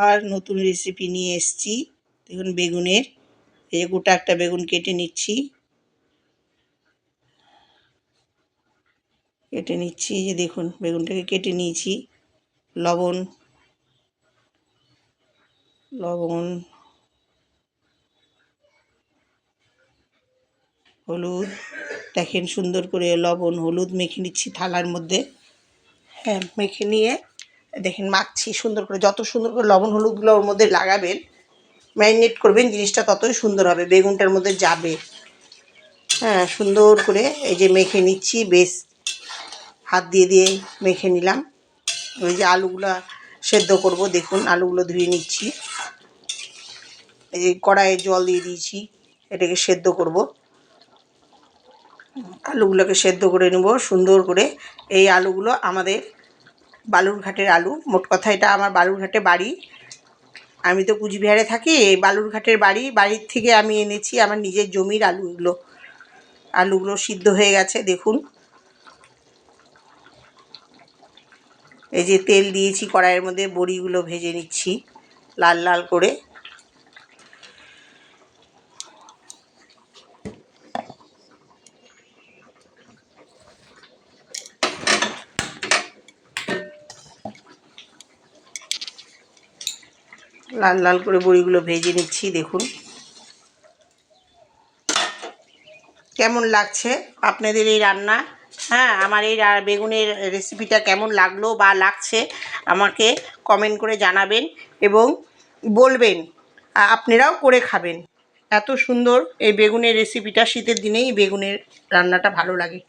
আর নতুন রেসিপি নিয়ে এসেছি। দেখুন বেগুনের, এই গোটা একটা বেগুন কেটে নিচ্ছি, এই যে দেখুন বেগুনটাকে কেটে নিয়েছি। লবণ লবণ হলুদ, দেখেন সুন্দর করে লবণ হলুদ মেখে নিচ্ছি থালার মধ্যে। হ্যাঁ, মেখে নিয়ে দেখেন মাখছি সুন্দর করে। যত সুন্দর করে লবণ হলুদগুলো ওর মধ্যে লাগাবেন, ম্যারিনেট করবেন, জিনিসটা ততই সুন্দর হবে, বেগুনটার মধ্যে যাবে। হ্যাঁ, সুন্দর করে এই যে মেখে নিচ্ছি, বেশ হাত দিয়ে দিয়ে মেখে নিলাম। ওই যে আলুগুলো সেদ্ধ করব, দেখুন আলুগুলো ধুয়ে নিচ্ছি। এই কড়াইয়ে জল দিয়ে দিয়েছি, এটাকে সেদ্ধ করব। আলুগুলোকে সেদ্ধ করে নেব সুন্দর করে। এই আলুগুলো আমাদের বালুরঘাটের আলু, মোট কথা এটা আমার বালুরঘাটে বাড়ি। আমি তো কুচবিহারে থাকি, এই বালুরঘাটের বাড়ির থেকে আমি এনেছি আমার নিজের জমির আলুগুলো সিদ্ধ হয়ে গেছে দেখুন। এই যে তেল দিয়েছি কড়াইয়ের মধ্যে, বড়িগুলো ভেজে নিচ্ছি লাল লাল করে। লাল লাল করে বড়িগুলো ভেজে নিচ্ছি দেখুন। কেমন লাগছে আপনাদের এই রান্না? হ্যাঁ, আমার এই বেগুনের রেসিপিটা কেমন লাগলো বা লাগছে আমাকে কমেন্ট করে জানাবেন এবং বলবেন আপনারাও করে খাবেন। এত সুন্দর এই বেগুনের রেসিপিটা, শীতের দিনেই বেগুনের রান্নাটা ভালো লাগে।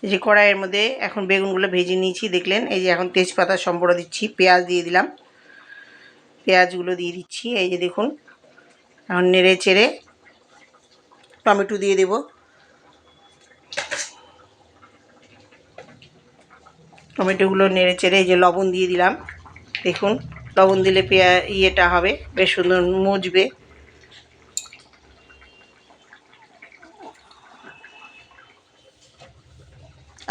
এই যে কড়াইয়ের মধ্যে এখন বেগুনগুলো ভেজে নিয়েছি দেখলেন। এই যে এখন তেজপাতা সম্বর দিচ্ছি, পেঁয়াজ দিয়ে দিলাম, পেঁয়াজগুলো দিয়ে দিচ্ছি। এই যে দেখুন, এখন নেড়ে চেড়ে টমেটো দিয়ে দেব। টমেটোগুলো নেড়ে চেড়ে এই যে লবণ দিয়ে দিলাম। দেখুন লবণ দিলে ইয়েটা হবে, বেশ সুন্দর মুজবে।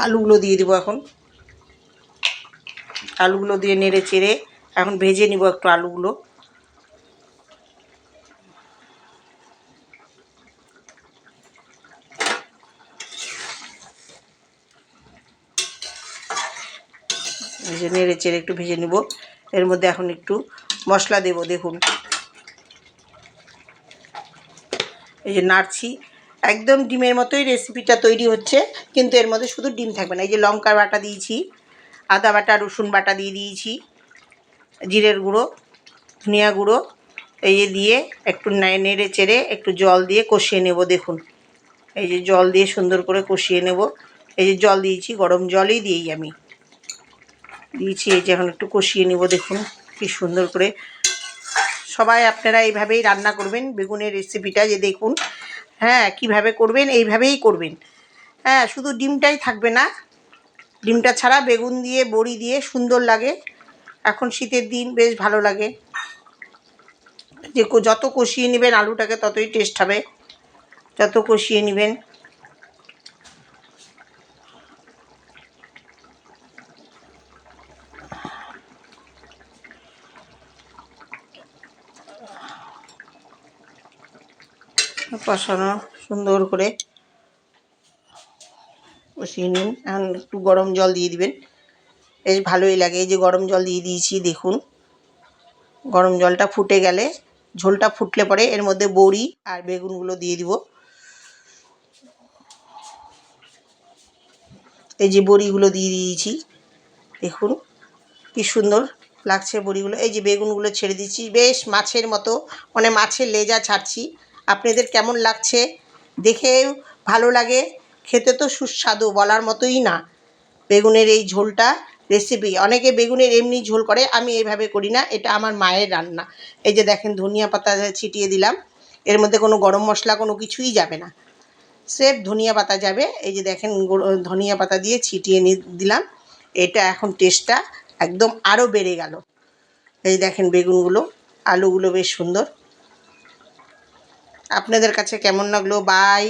আলুগুলো দিয়ে দেবো এখন। আলুগুলো দিয়ে নেড়ে চেড়ে এখন ভেজে নিব একটু আলুগুলো। এই যে নেড়ে চেড়ে একটু ভেজে নিব। এর মধ্যে এখন একটু মশলা দেব দেখুন। এই যে নাড়ছি, একদম ডিমের মতোই রেসিপিটা তৈরি হচ্ছে, কিন্তু এর মধ্যে শুধু ডিম থাকবে না। এই যে লঙ্কার বাটা দিয়েছি, আদা বাটা রসুন বাটা দিয়ে দিয়েছি, জিরের গুঁড়ো ধনিয়া গুঁড়ো, এই যে দিয়ে একটু নেড়ে চেড়ে একটু জল দিয়ে কষিয়ে নেব দেখুন। এই যে জল দিয়ে সুন্দর করে কষিয়ে নেব। এই যে জল দিয়েছি, গরম জলই দিয়েই আমি দিয়েছি। এই যে এখন একটু কষিয়ে নেব দেখুন কি সুন্দর করে। সবাই আপনারা এইভাবেই রান্না করবেন বেগুনের রেসিপিটা, যে দেখুন হ্যাঁ কিভাবে করবেন, এইভাবেই করবেন। হ্যাঁ, শুধু ডিমটাই থাকবে না, ডিমটা ছাড়া বেগুন দিয়ে বড়ি দিয়ে সুন্দর লাগে। এখন শীতের দিন বেশ ভালো লাগে। যে যত কষিয়ে নেবেন আলুটাকে ততই টেস্ট হবে, যত কষিয়ে নেবেন। কষানো সুন্দর করে কষিয়ে নিন। এখন একটু গরম জল দিয়ে দিবেন, বেশ ভালোই লাগে। এই যে গরম জল দিয়ে দিয়েছি দেখুন। গরম জলটা ফুটে গেলে, ঝোলটা ফুটলে পরে এর মধ্যে বড়ি আর বেগুনগুলো দিয়ে দিব। এই যে বড়িগুলো দিয়ে দিয়েছি দেখুন কি সুন্দর লাগছে বড়িগুলো। এই যে বেগুনগুলো ছেড়ে দিচ্ছি, বেশ মাছের মতো, মানে মাছের লেজা ছাড়ছি। আপনাদের কেমন লাগছে? দেখেও ভালো লাগে, খেতে তো সুস্বাদু বলার মতোই না। বেগুনের এই ঝোলটা রেসিপি, অনেকে বেগুনের এমনি ঝোল করে, আমি এইভাবে করি না, এটা আমার মায়ের রান্না। এই যে দেখেন ধনিয়া পাতা ছিটিয়ে দিলাম, এর মধ্যে কোনো গরম মশলা কোনো কিছুই যাবে না, স্রেফ ধনিয়া পাতা যাবে। এই যে দেখেন ধনিয়া পাতা দিয়ে ছিটিয়ে দিলাম, এটা এখন টেস্টটা একদম আরও বেড়ে গেল। এই দেখেন বেগুনগুলো, আলুগুলো বেশ সুন্দর। আপনাদের কাছে কেমন লাগলো? বাই।